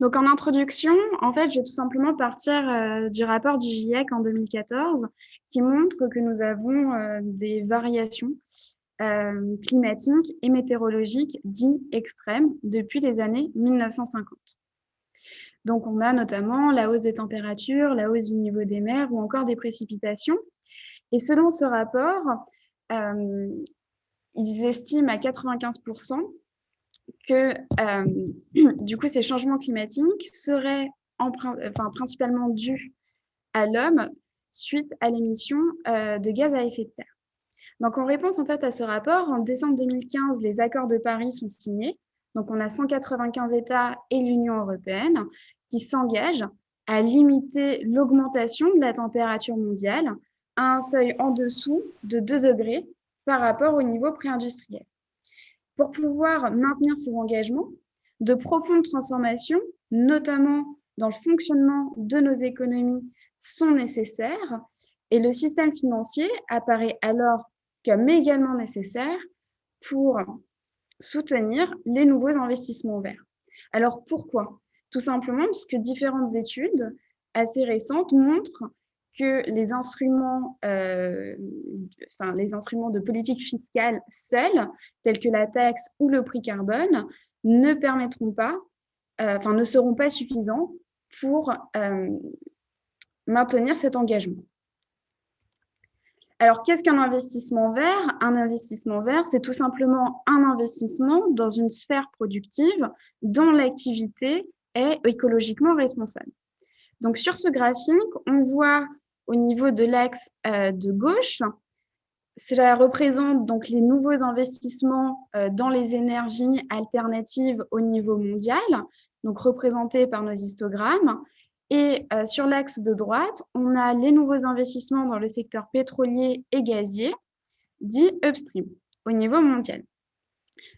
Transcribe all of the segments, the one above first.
Donc, en introduction, en fait, je vais tout simplement partir du rapport du GIEC en 2014 qui montre que nous avons des variations climatiques et météorologiques dites extrêmes depuis les années 1950. Donc, on a notamment la hausse des températures, la hausse du niveau des mers ou encore des précipitations. Et selon ce rapport, euh, ils estiment à 95% que du coup, ces changements climatiques seraient principalement dus à l'homme suite à l'émission de gaz à effet de serre. Donc, en réponse en fait à ce rapport, en décembre 2015, les accords de Paris sont signés. Donc, on a 195 États et l'Union européenne qui s'engagent à limiter l'augmentation de la température mondiale à un seuil en dessous de 2 degrés par rapport au niveau pré-industriel. Pour pouvoir maintenir ces engagements, de profondes transformations, notamment dans le fonctionnement de nos économies, sont nécessaires et le système financier apparaît alors comme également nécessaire pour soutenir les nouveaux investissements verts. Alors pourquoi? Tout simplement parce que différentes études assez récentes montrent que les instruments de politique fiscale seuls, tels que la taxe ou le prix carbone, ne permettront pas, ne seront pas suffisants pour maintenir cet engagement. Alors, qu'est-ce qu'un investissement vert? Un investissement vert, c'est tout simplement un investissement dans une sphère productive dont l'activité est écologiquement responsable. Donc, sur ce graphique, on voit au niveau de l'axe de gauche, cela représente donc les nouveaux investissements dans les énergies alternatives au niveau mondial, donc représentés par nos histogrammes. Et sur l'axe de droite, on a les nouveaux investissements dans le secteur pétrolier et gazier, dit upstream, au niveau mondial.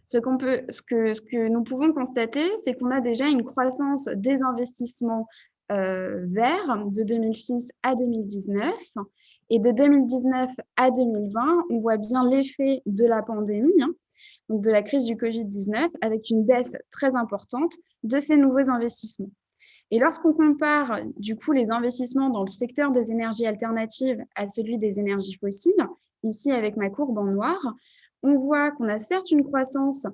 Ce que nous pouvons constater, c'est qu'on a déjà une croissance des investissements verts de 2006 à 2019. Et de 2019 à 2020, on voit bien l'effet de la pandémie, donc de la crise du Covid-19, avec une baisse très importante de ces nouveaux investissements. Et lorsqu'on compare du coup les investissements dans le secteur des énergies alternatives à celui des énergies fossiles, ici avec ma courbe en noir, on voit qu'on a certes une croissance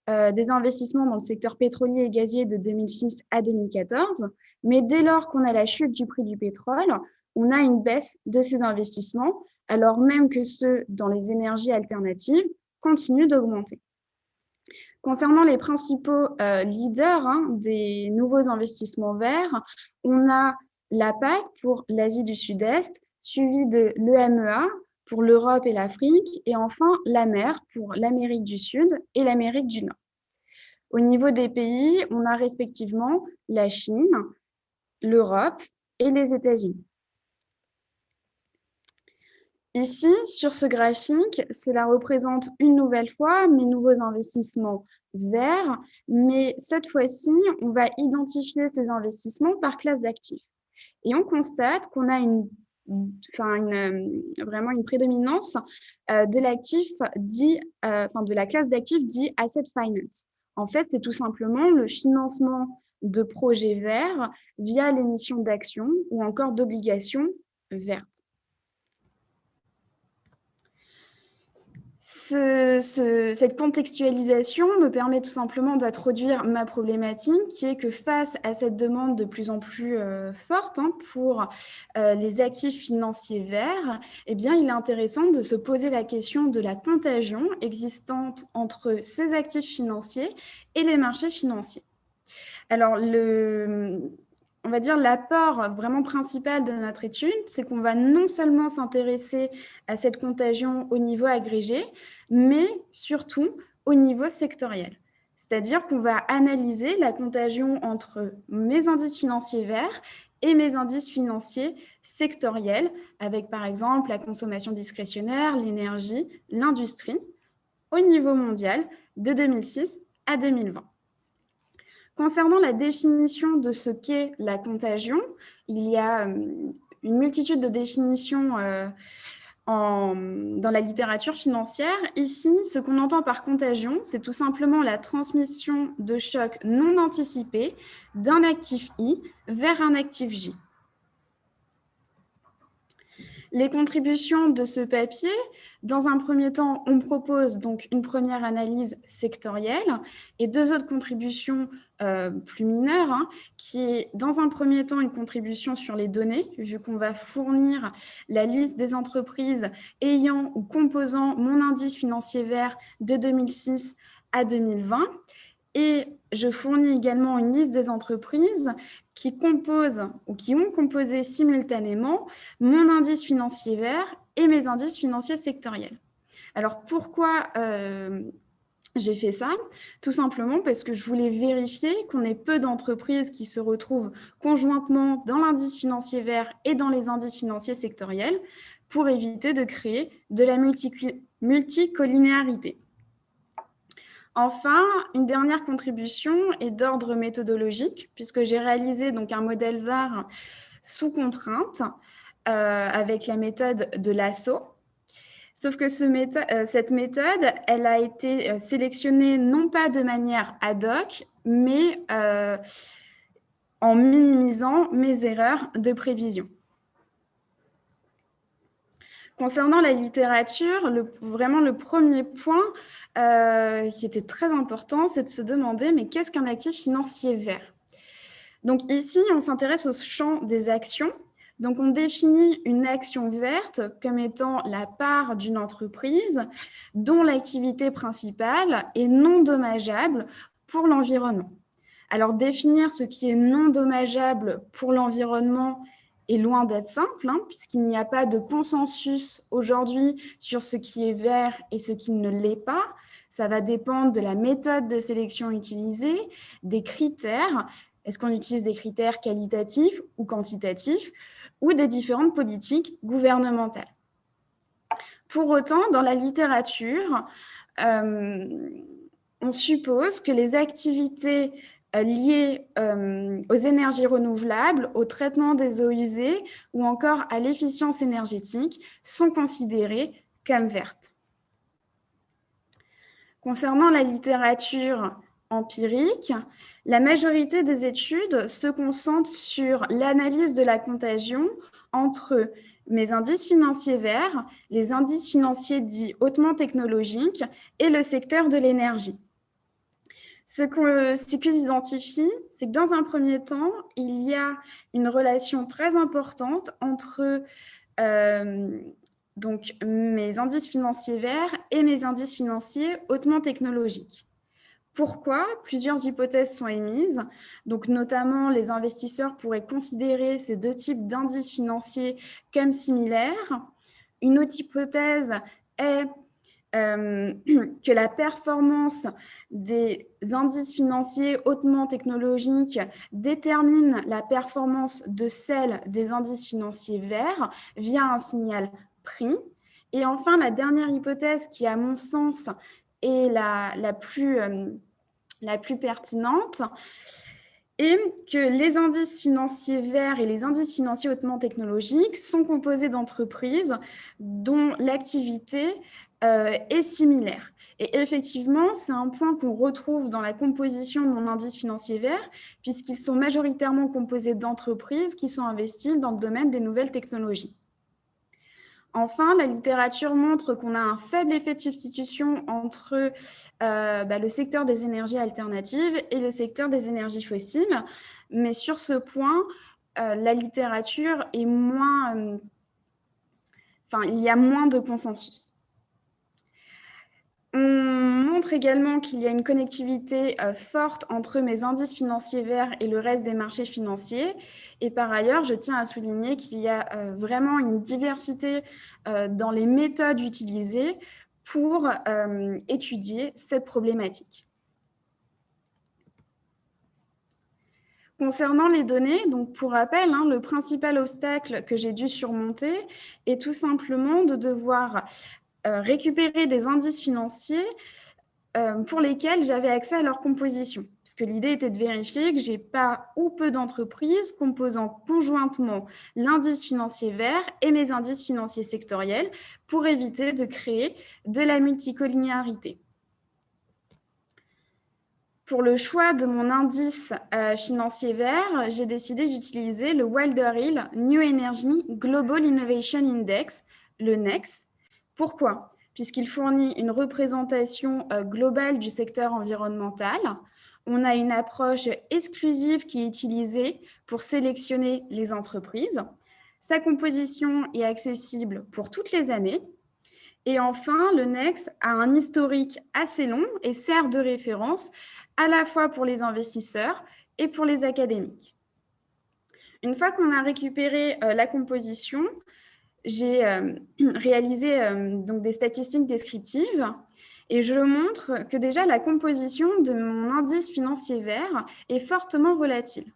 des investissements dans le secteur pétrolier et gazier de 2006 à 2014, mais dès lors qu'on a la chute du prix du pétrole, on a une baisse de ces investissements, alors même que ceux dans les énergies alternatives continuent d'augmenter. Concernant les principaux leaders des nouveaux investissements verts, on a la PAC pour l'Asie du Sud-Est, suivi de l'EMEA pour l'Europe et l'Afrique, et enfin l'AMER pour l'Amérique du Sud et l'Amérique du Nord. Au niveau des pays, on a respectivement la Chine, l'Europe et les États-Unis. Ici, sur ce graphique, cela représente une nouvelle fois mes nouveaux investissements verts, mais cette fois-ci, on va identifier ces investissements par classe d'actifs. Et on constate qu'on a vraiment une prédominance de l'actif dit, de la classe d'actifs dit asset finance. En fait, c'est tout simplement le financement de projets verts via l'émission d'actions ou encore d'obligations vertes. Cette contextualisation me permet tout simplement d'introduire ma problématique, qui est que face à cette demande de plus en plus forte pour les actifs financiers verts, eh bien, il est intéressant de se poser la question de la contagion existante entre ces actifs financiers et les marchés financiers. Alors, on va dire l'apport vraiment principal de notre étude, c'est qu'on va non seulement s'intéresser à cette contagion au niveau agrégé, mais surtout au niveau sectoriel. C'est-à-dire qu'on va analyser la contagion entre mes indices financiers verts et mes indices financiers sectoriels, avec par exemple la consommation discrétionnaire, l'énergie, l'industrie, au niveau mondial de 2006 à 2020. Concernant la définition de ce qu'est la contagion, il y a une multitude de définitions dans la littérature financière. Ici, ce qu'on entend par contagion, c'est tout simplement la transmission de chocs non anticipés d'un actif I vers un actif J. Les contributions de ce papier, dans un premier temps, on propose donc une première analyse sectorielle et deux autres contributions plus mineures, qui est dans un premier temps une contribution sur les données, vu qu'on va fournir la liste des entreprises ayant ou composant mon indice financier vert de 2006 à 2020. Et je fournis également une liste des entreprises qui composent ou qui ont composé simultanément mon indice financier vert et mes indices financiers sectoriels. Alors, pourquoi j'ai fait ça? Tout simplement parce que je voulais vérifier qu'on ait peu d'entreprises qui se retrouvent conjointement dans l'indice financier vert et dans les indices financiers sectoriels pour éviter de créer de la multicollinéarité. Enfin, une dernière contribution est d'ordre méthodologique, puisque j'ai réalisé donc un modèle VAR sous contrainte avec la méthode de l'ASSO. Sauf que cette méthode, elle a été sélectionnée non pas de manière ad hoc, mais en minimisant mes erreurs de prévision. Concernant la littérature, vraiment le premier point qui était très important, c'est de se demander, mais qu'est-ce qu'un actif financier vert? Donc ici, on s'intéresse au champ des actions. Donc on définit une action verte comme étant la part d'une entreprise dont l'activité principale est non dommageable pour l'environnement. Alors définir ce qui est non dommageable pour l'environnement est loin d'être simple, puisqu'il n'y a pas de consensus aujourd'hui sur ce qui est vert et ce qui ne l'est pas. Ça va dépendre de la méthode de sélection utilisée, des critères. Est-ce qu'on utilise des critères qualitatifs ou quantitatifs, ou des différentes politiques gouvernementales? Pour autant, dans la littérature, on suppose que les activités liées aux énergies renouvelables, au traitement des eaux usées ou encore à l'efficience énergétique sont considérées comme vertes. Concernant la littérature empirique, la majorité des études se concentrent sur l'analyse de la contagion entre mes indices financiers verts, les indices financiers dits hautement technologiques et le secteur de l'énergie. Ce qu'ils identifient, c'est que dans un premier temps, il y a une relation très importante entre donc mes indices financiers verts et mes indices financiers hautement technologiques. Pourquoi? Plusieurs hypothèses sont émises. Donc, notamment, les investisseurs pourraient considérer ces deux types d'indices financiers comme similaires. Une autre hypothèse est que la performance des indices financiers hautement technologiques détermine la performance de celle des indices financiers verts via un signal prix. Et enfin, la dernière hypothèse qui, à mon sens, est la plus pertinente, et que les indices financiers verts et les indices financiers hautement technologiques sont composés d'entreprises dont l'activité est similaire. Et effectivement, c'est un point qu'on retrouve dans la composition de mon indice financier vert, puisqu'ils sont majoritairement composés d'entreprises qui sont investies dans le domaine des nouvelles technologies. Enfin, la littérature montre qu'on a un faible effet de substitution entre le secteur des énergies alternatives et le secteur des énergies fossiles. Mais sur ce point, la littérature est moins... il y a moins de consensus. On montre également qu'il y a une connectivité forte entre mes indices financiers verts et le reste des marchés financiers. Et par ailleurs, je tiens à souligner qu'il y a vraiment une diversité dans les méthodes utilisées pour étudier cette problématique. Concernant les données, donc pour rappel, le principal obstacle que j'ai dû surmonter est tout simplement de devoir récupérer des indices financiers pour lesquelles j'avais accès à leur composition. Parce que l'idée était de vérifier que j'ai pas ou peu d'entreprises composant conjointement l'indice financier vert et mes indices financiers sectoriels pour éviter de créer de la multicollinéarité. Pour le choix de mon indice financier vert, j'ai décidé d'utiliser le Wilder Hill New Energy Global Innovation Index, le NEX. Pourquoi ? Puisqu'il fournit une représentation globale du secteur environnemental. On a une approche exclusive qui est utilisée pour sélectionner les entreprises. Sa composition est accessible pour toutes les années. Et enfin, le NEX a un historique assez long et sert de référence à la fois pour les investisseurs et pour les académiques. Une fois qu'on a récupéré la composition, j'ai réalisé donc des statistiques descriptives et je montre que déjà la composition de mon indice financier vert est fortement volatile.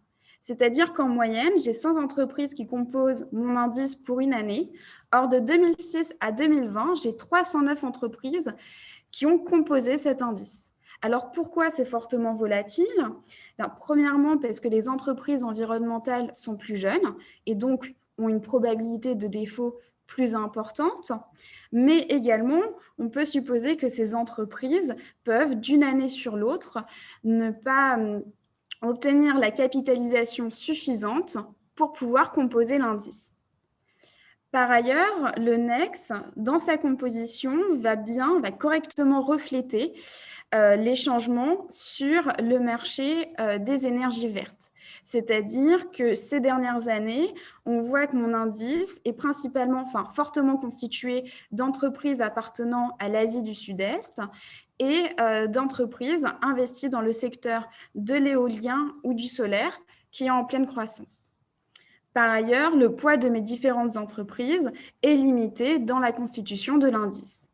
C'est-à-dire qu'en moyenne, j'ai 100 entreprises qui composent mon indice pour une année. Or, de 2006 à 2020, j'ai 309 entreprises qui ont composé cet indice. Alors, pourquoi c'est fortement volatile ? Premièrement, parce que les entreprises environnementales sont plus jeunes et donc ont une probabilité de défaut plus importante, mais également, on peut supposer que ces entreprises peuvent, d'une année sur l'autre, ne pas obtenir la capitalisation suffisante pour pouvoir composer l'indice. Par ailleurs, le NEX, dans sa composition, va correctement refléter les changements sur le marché des énergies vertes. C'est-à-dire que ces dernières années, on voit que mon indice est fortement constitué d'entreprises appartenant à l'Asie du Sud-Est et d'entreprises investies dans le secteur de l'éolien ou du solaire qui est en pleine croissance. Par ailleurs, le poids de mes différentes entreprises est limité dans la constitution de l'indice.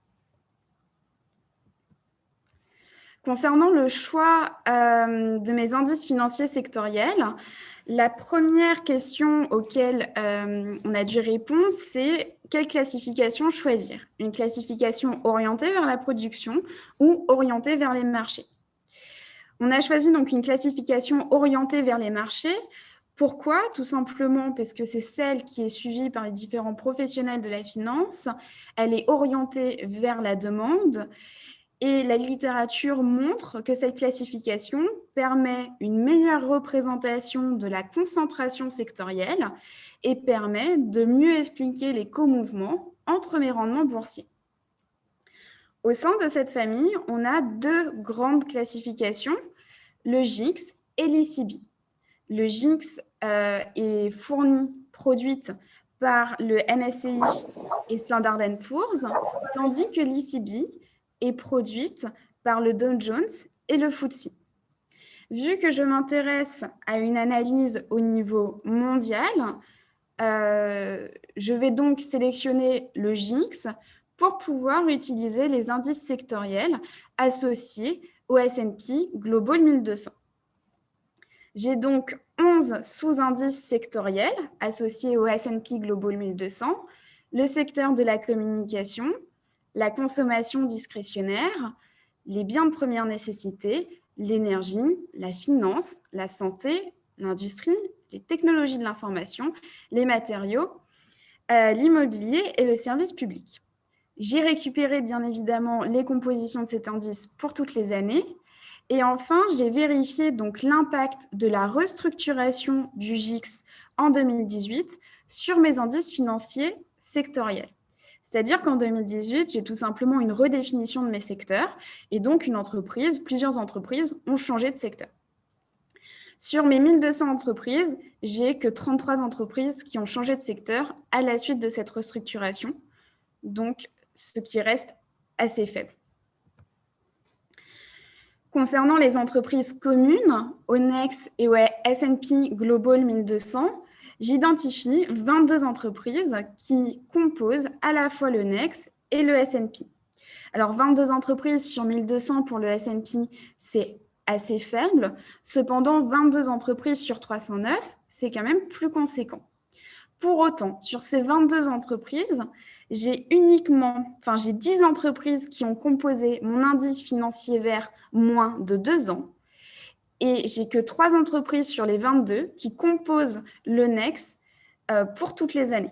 Concernant le choix de mes indices financiers sectoriels, la première question auquel on a dû répondre, c'est quelle classification choisir ? Une classification orientée vers la production ou orientée vers les marchés ? On a choisi donc une classification orientée vers les marchés. Pourquoi ? Tout simplement parce que c'est celle qui est suivie par les différents professionnels de la finance. Elle est orientée vers la demande. Et la littérature montre que cette classification permet une meilleure représentation de la concentration sectorielle et permet de mieux expliquer les co-mouvements entre mes rendements boursiers. Au sein de cette famille, on a deux grandes classifications, le GIX et l'ECB. Le GIX est produite par le MSCI et Standard & Poor's, tandis que l'ECB est produite par le Dow Jones et le FTSE. Vu que je m'intéresse à une analyse au niveau mondial, je vais donc sélectionner le GIX pour pouvoir utiliser les indices sectoriels associés au S&P Global 1200. J'ai donc 11 sous-indices sectoriels associés au S&P Global 1200, le secteur de la communication, la consommation discrétionnaire, les biens de première nécessité, l'énergie, la finance, la santé, l'industrie, les technologies de l'information, les matériaux, l'immobilier et le service public. J'ai récupéré bien évidemment les compositions de cet indice pour toutes les années. Et enfin, j'ai vérifié donc l'impact de la restructuration du GIX en 2018 sur mes indices financiers sectoriels. C'est-à-dire qu'en 2018, j'ai tout simplement une redéfinition de mes secteurs et donc plusieurs entreprises ont changé de secteur. Sur mes 1200 entreprises, j'ai que 33 entreprises qui ont changé de secteur à la suite de cette restructuration, donc ce qui reste assez faible. Concernant les entreprises communes, au NEX et au S&P Global 1200, j'identifie 22 entreprises qui composent à la fois le NEX et le S&P. Alors, 22 entreprises sur 1200 pour le S&P, c'est assez faible. Cependant, 22 entreprises sur 309, c'est quand même plus conséquent. Pour autant, sur ces 22 entreprises, j'ai 10 entreprises qui ont composé mon indice financier vert moins de 2 ans. Et j'ai que 3 entreprises sur les 22 qui composent le NEX pour toutes les années.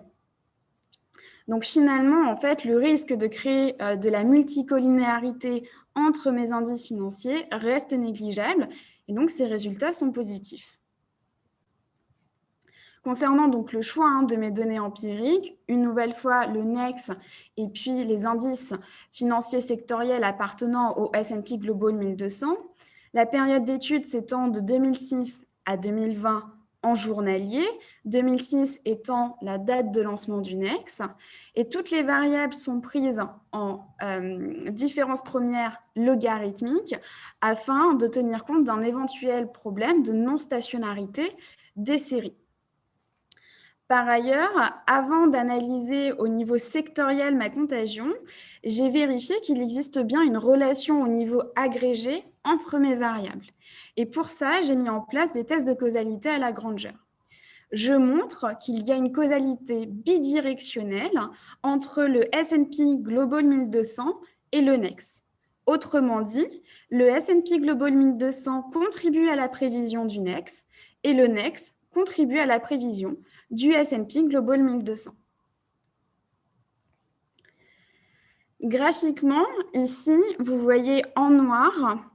Donc finalement, en fait, le risque de créer de la multicollinéarité entre mes indices financiers reste négligeable et donc ces résultats sont positifs. Concernant donc le choix de mes données empiriques, une nouvelle fois le NEX et puis les indices financiers sectoriels appartenant au S&P Global 1200, la période d'étude s'étend de 2006 à 2020 en journalier, 2006 étant la date de lancement du NEX, et toutes les variables sont prises en différence première logarithmique afin de tenir compte d'un éventuel problème de non-stationnarité des séries. Par ailleurs, avant d'analyser au niveau sectoriel ma contagion, j'ai vérifié qu'il existe bien une relation au niveau agrégé entre mes variables. Et pour ça, j'ai mis en place des tests de causalité à Lagrange. Je montre qu'il y a une causalité bidirectionnelle entre le S&P Global 1200 et le NEX. Autrement dit, le S&P Global 1200 contribue à la prévision du NEX et le NEX contribue à la prévision du S&P Global 1200. Graphiquement, ici, vous voyez en noir,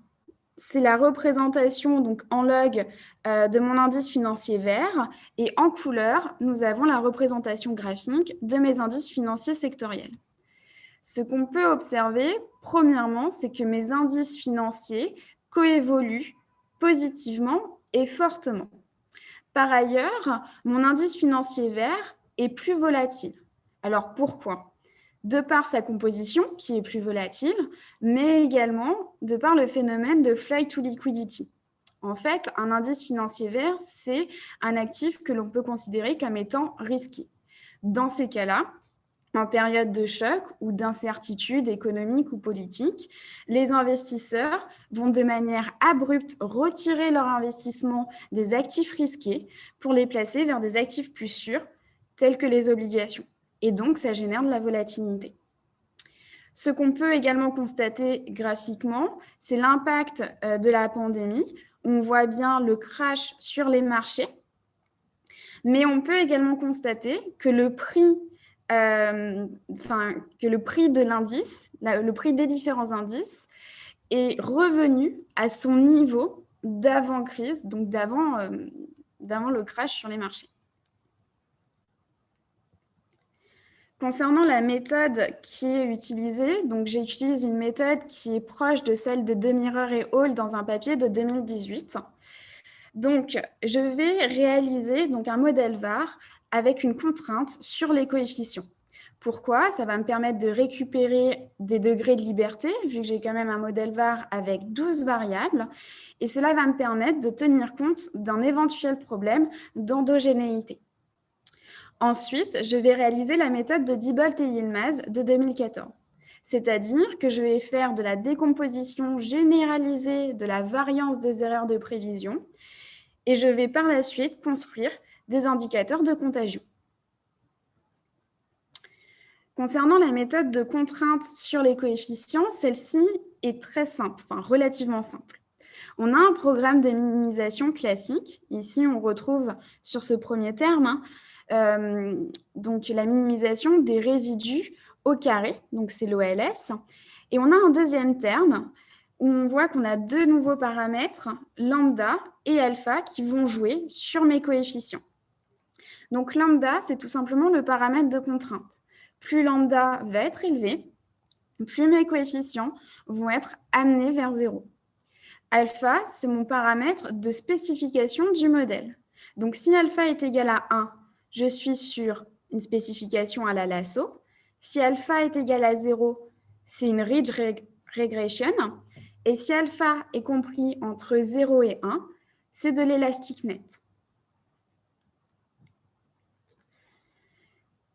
c'est la représentation donc en log de mon indice financier vert, et en couleur, nous avons la représentation graphique de mes indices financiers sectoriels. Ce qu'on peut observer, premièrement, c'est que mes indices financiers coévoluent positivement et fortement. Par ailleurs, mon indice financier vert est plus volatile. Alors pourquoi ? De par sa composition, qui est plus volatile, mais également de par le phénomène de flight to liquidity. En fait, un indice financier vert, c'est un actif que l'on peut considérer comme étant risqué. Dans ces cas-là, en période de choc ou d'incertitude économique ou politique, les investisseurs vont de manière abrupte retirer leur investissement des actifs risqués pour les placer vers des actifs plus sûrs, tels que les obligations. Et donc, ça génère de la volatilité. Ce qu'on peut également constater graphiquement, c'est l'impact de la pandémie. On voit bien le crash sur les marchés, mais on peut également constater que le prix de l'indice, le prix des différents indices, est revenu à son niveau d'avant-crise, donc d'avant le crash sur les marchés. Concernant la méthode qui est utilisée, donc j'utilise une méthode qui est proche de celle de Demirer et Hall dans un papier de 2018. Donc, je vais réaliser donc, un modèle VAR avec une contrainte sur les coefficients. Pourquoi ? Ça va me permettre de récupérer des degrés de liberté, vu que j'ai quand même un modèle VAR avec 12 variables, et cela va me permettre de tenir compte d'un éventuel problème d'endogénéité. Ensuite, je vais réaliser la méthode de Diebold et Yilmaz de 2014. C'est-à-dire que je vais faire de la décomposition généralisée de la variance des erreurs de prévision et je vais par la suite construire des indicateurs de contagion. Concernant la méthode de contrainte sur les coefficients, celle-ci est très simple, enfin relativement simple. On a un programme de minimisation classique. Ici, on retrouve sur ce premier terme donc la minimisation des résidus au carré, donc c'est l'OLS. Et on a un deuxième terme où on voit qu'on a deux nouveaux paramètres, lambda et alpha, qui vont jouer sur mes coefficients. Donc lambda, c'est tout simplement le paramètre de contrainte. Plus lambda va être élevé, plus mes coefficients vont être amenés vers 0. Alpha, c'est mon paramètre de spécification du modèle. Donc si alpha est égal à 1, je suis sur une spécification à la lasso. Si alpha est égal à 0, c'est une ridge regression. Et si alpha est compris entre 0 et 1, c'est de l'élastique net.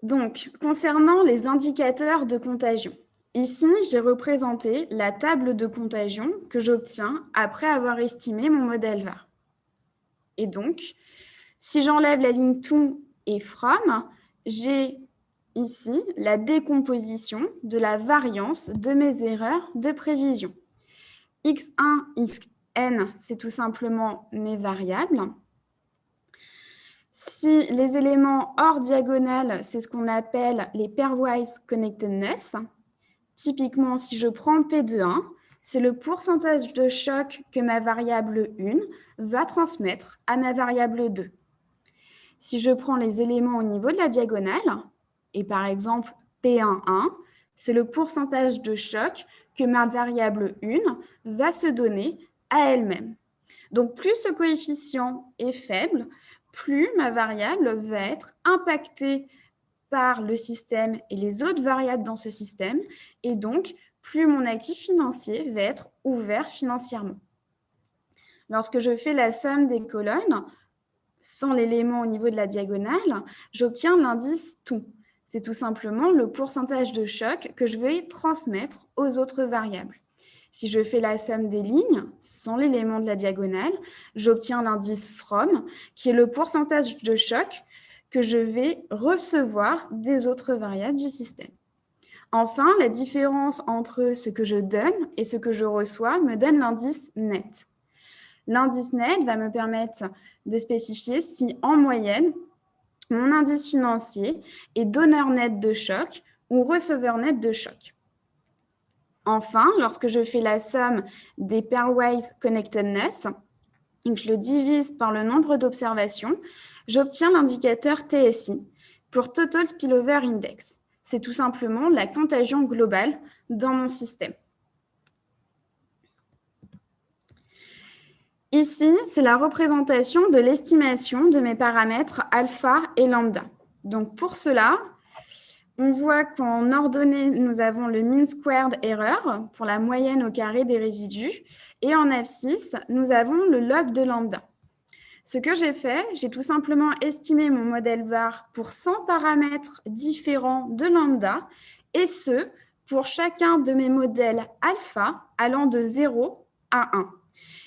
Donc, concernant les indicateurs de contagion, ici, j'ai représenté la table de contagion que j'obtiens après avoir estimé mon modèle VAR. Et donc, si j'enlève la ligne to et from, j'ai ici la décomposition de la variance de mes erreurs de prévision. X1, Xn, c'est tout simplement mes variables. Si les éléments hors diagonale, c'est ce qu'on appelle les pairwise connectedness. Typiquement, si je prends P de 1, c'est le pourcentage de choc que ma variable 1 va transmettre à ma variable 2. Si je prends les éléments au niveau de la diagonale, et par exemple P1, 1, c'est le pourcentage de choc que ma variable 1 va se donner à elle-même. Donc, plus ce coefficient est faible, plus ma variable va être impactée par le système et les autres variables dans ce système, et donc plus mon actif financier va être ouvert financièrement. Lorsque je fais la somme des colonnes, sans l'élément au niveau de la diagonale, j'obtiens l'indice tout. C'est tout simplement le pourcentage de choc que je vais transmettre aux autres variables. Si je fais la somme des lignes, sans l'élément de la diagonale, j'obtiens l'indice from, qui est le pourcentage de choc que je vais recevoir des autres variables du système. Enfin, la différence entre ce que je donne et ce que je reçois me donne l'indice net. L'indice net va me permettre de spécifier si, en moyenne, mon indice financier est donneur net de choc ou receveur net de choc. Enfin, lorsque je fais la somme des pairwise connectedness et que je le divise par le nombre d'observations, j'obtiens l'indicateur TSI pour Total Spillover Index. C'est tout simplement la contagion globale dans mon système. Ici, c'est la représentation de l'estimation de mes paramètres alpha et lambda. Donc pour cela, on voit qu'en ordonnée, nous avons le mean squared error pour la moyenne au carré des résidus. Et en abscisse, nous avons le log de lambda. Ce que j'ai fait, j'ai tout simplement estimé mon modèle VAR pour 100 paramètres différents de lambda, et ce, pour chacun de mes modèles alpha allant de 0 à 1.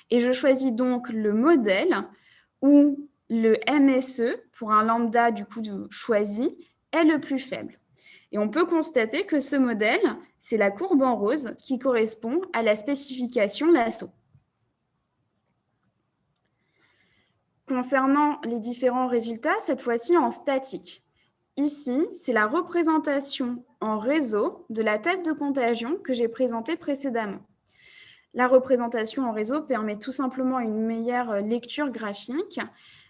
Et je choisis donc le modèle où le MSE, pour un lambda du coup choisi, est le plus faible. Et on peut constater que ce modèle, c'est la courbe en rose qui correspond à la spécification LASSO. Concernant les différents résultats, cette fois-ci en statique. Ici, c'est la représentation en réseau de la table de contagion que j'ai présentée précédemment. La représentation en réseau permet tout simplement une meilleure lecture graphique.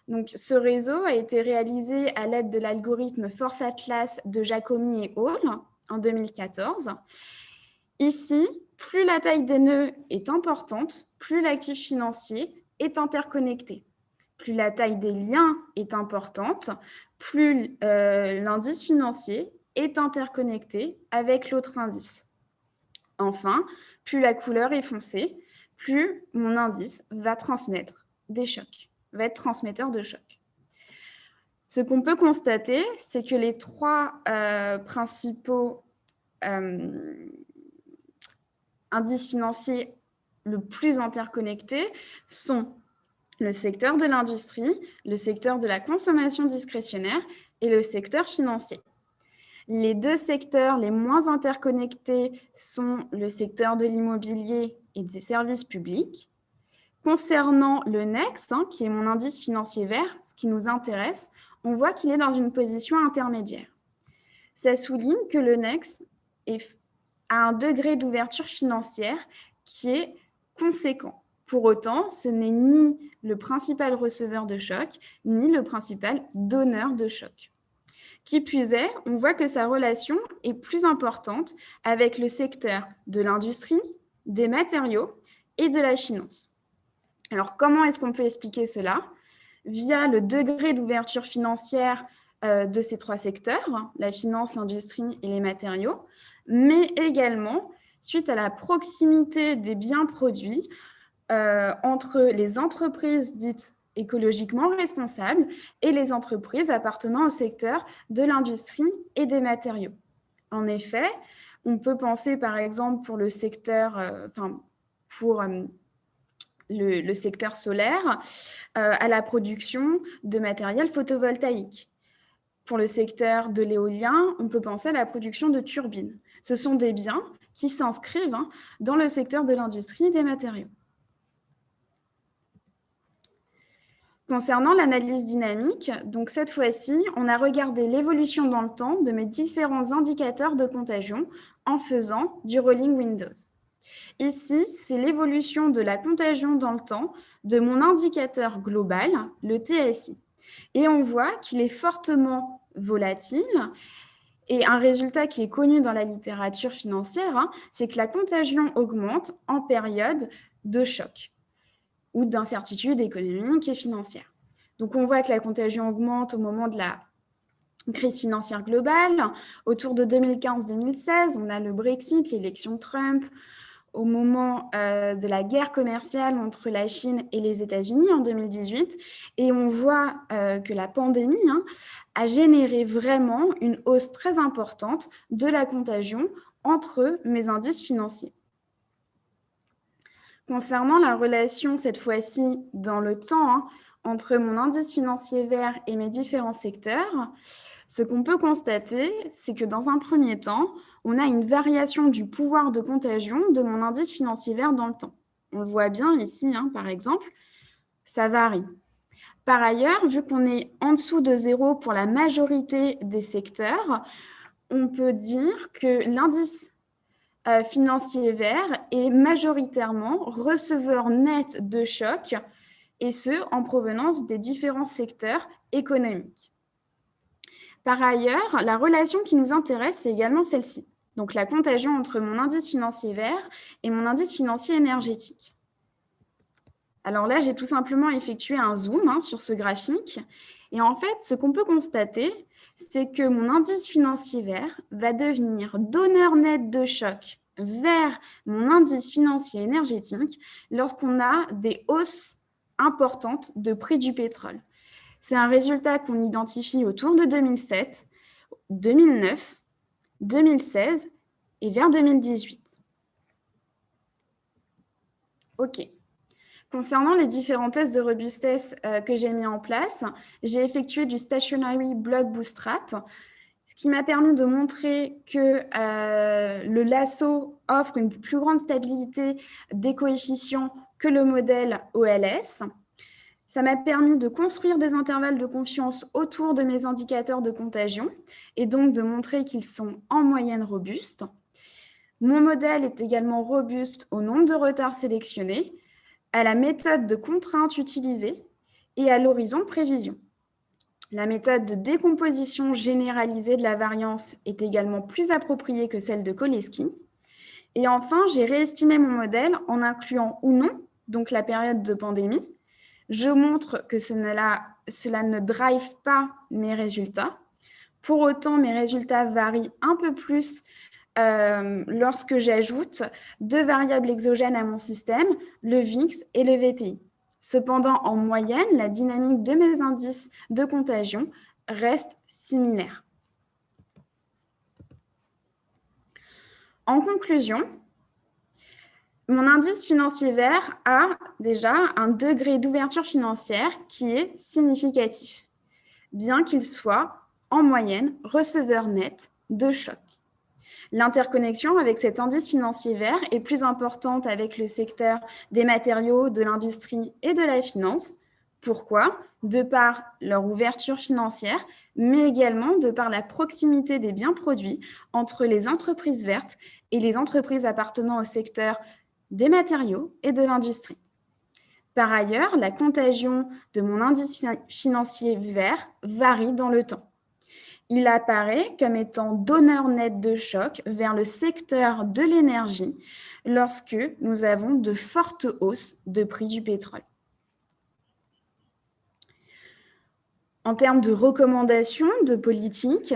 Donc, ce réseau a été réalisé à l'aide de l'algorithme Force Atlas de Jacomi et Hall en 2014. Ici, plus la taille des nœuds est importante, plus l'actif financier est interconnecté. Plus la taille des liens est importante, plus l'indice financier est interconnecté avec l'autre indice. Enfin, plus la couleur est foncée, plus mon indice va transmettre des chocs, va être transmetteur de chocs. Ce qu'on peut constater, c'est que les trois principaux indices financiers le plus interconnectés sont le secteur de l'industrie, le secteur de la consommation discrétionnaire et le secteur financier. Les deux secteurs les moins interconnectés sont le secteur de l'immobilier et des services publics. Concernant le NEX, qui est mon indice financier vert, ce qui nous intéresse, on voit qu'il est dans une position intermédiaire. Ça souligne que le NEX a un degré d'ouverture financière qui est conséquent. Pour autant, ce n'est ni le principal receveur de choc, ni le principal donneur de choc. Qui plus est, on voit que sa relation est plus importante avec le secteur de l'industrie, des matériaux et de la finance. Alors, comment est-ce qu'on peut expliquer cela? Via le degré d'ouverture financière de ces trois secteurs, la finance, l'industrie et les matériaux, mais également suite à la proximité des biens produits entre les entreprises dites écologiquement responsables et les entreprises appartenant au secteur de l'industrie et des matériaux. En effet, on peut penser par exemple pour le secteur, le secteur solaire, à la production de matériel photovoltaïque. Pour le secteur de l'éolien, on peut penser à la production de turbines. Ce sont des biens qui s'inscrivent dans le secteur de l'industrie des matériaux. Concernant l'analyse dynamique, donc cette fois-ci, on a regardé l'évolution dans le temps de mes différents indicateurs de contagion en faisant du rolling windows. Ici, c'est l'évolution de la contagion dans le temps de mon indicateur global, le TSI. Et on voit qu'il est fortement volatile. Et un résultat qui est connu dans la littérature financière, c'est que la contagion augmente en période de choc ou d'incertitude économique et financière. Donc, on voit que la contagion augmente au moment de la crise financière globale. Autour de 2015-2016, on a le Brexit, l'élection de Trump, au moment de la guerre commerciale entre la Chine et les États-Unis en 2018. Et on voit que la pandémie a généré vraiment une hausse très importante de la contagion entre mes indices financiers. Concernant la relation, cette fois-ci, dans le temps, entre mon indice financier vert et mes différents secteurs, ce qu'on peut constater, c'est que dans un premier temps, on a une variation du pouvoir de contagion de mon indice financier vert dans le temps. On le voit bien ici, par exemple, ça varie. Par ailleurs, vu qu'on est en dessous de 0 pour la majorité des secteurs, on peut dire que l'indice financier vert est majoritairement receveur net de choc, et ce, en provenance des différents secteurs économiques. Par ailleurs, la relation qui nous intéresse, c'est également celle-ci. Donc, la contagion entre mon indice financier vert et mon indice financier énergétique. Alors là, j'ai tout simplement effectué un zoom sur ce graphique. Et en fait, ce qu'on peut constater, c'est que mon indice financier vert va devenir donneur net de choc vers mon indice financier énergétique lorsqu'on a des hausses importantes de prix du pétrole. C'est un résultat qu'on identifie autour de 2007, 2009, 2016 et vers 2018. OK. Concernant les différents tests de robustesse que j'ai mis en place, j'ai effectué du Stationary Block Bootstrap, ce qui m'a permis de montrer que le lasso offre une plus grande stabilité des coefficients que le modèle OLS. Ça m'a permis de construire des intervalles de confiance autour de mes indicateurs de contagion et donc de montrer qu'ils sont en moyenne robustes. Mon modèle est également robuste au nombre de retards sélectionnés, à la méthode de contrainte utilisée et à l'horizon de prévision. La méthode de décomposition généralisée de la variance est également plus appropriée que celle de Koleski. Et enfin, j'ai réestimé mon modèle en incluant ou non, donc la période de pandémie. Je montre que cela ne drive pas mes résultats. Pour autant, mes résultats varient un peu plus lorsque j'ajoute deux variables exogènes à mon système, le VIX et le VTI. Cependant, en moyenne, la dynamique de mes indices de contagion reste similaire. En conclusion, mon indice financier vert a déjà un degré d'ouverture financière qui est significatif, bien qu'il soit, en moyenne, receveur net de choc. L'interconnexion avec cet indice financier vert est plus importante avec le secteur des matériaux, de l'industrie et de la finance. Pourquoi ? De par leur ouverture financière, mais également de par la proximité des biens produits entre les entreprises vertes et les entreprises appartenant au secteur des matériaux et de l'industrie. Par ailleurs, la contagion de mon indice financier vert varie dans le temps. Il apparaît comme étant donneur net de choc vers le secteur de l'énergie lorsque nous avons de fortes hausses de prix du pétrole. En termes de recommandations de politique,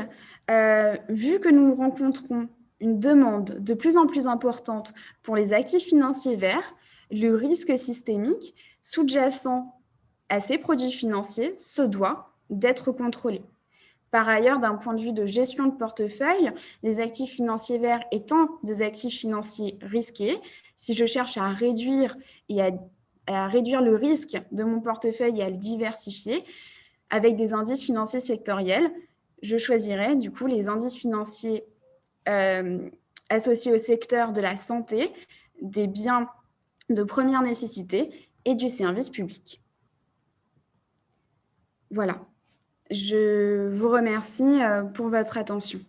vu que nous rencontrons une demande de plus en plus importante pour les actifs financiers verts, le risque systémique sous-jacent à ces produits financiers se doit d'être contrôlé. Par ailleurs, d'un point de vue de gestion de portefeuille, les actifs financiers verts étant des actifs financiers risqués, si je cherche à réduire le risque de mon portefeuille et à le diversifier avec des indices financiers sectoriels, je choisirais du coup les indices financiers associés au secteur de la santé, des biens de première nécessité et du service public. Voilà. Je vous remercie pour votre attention.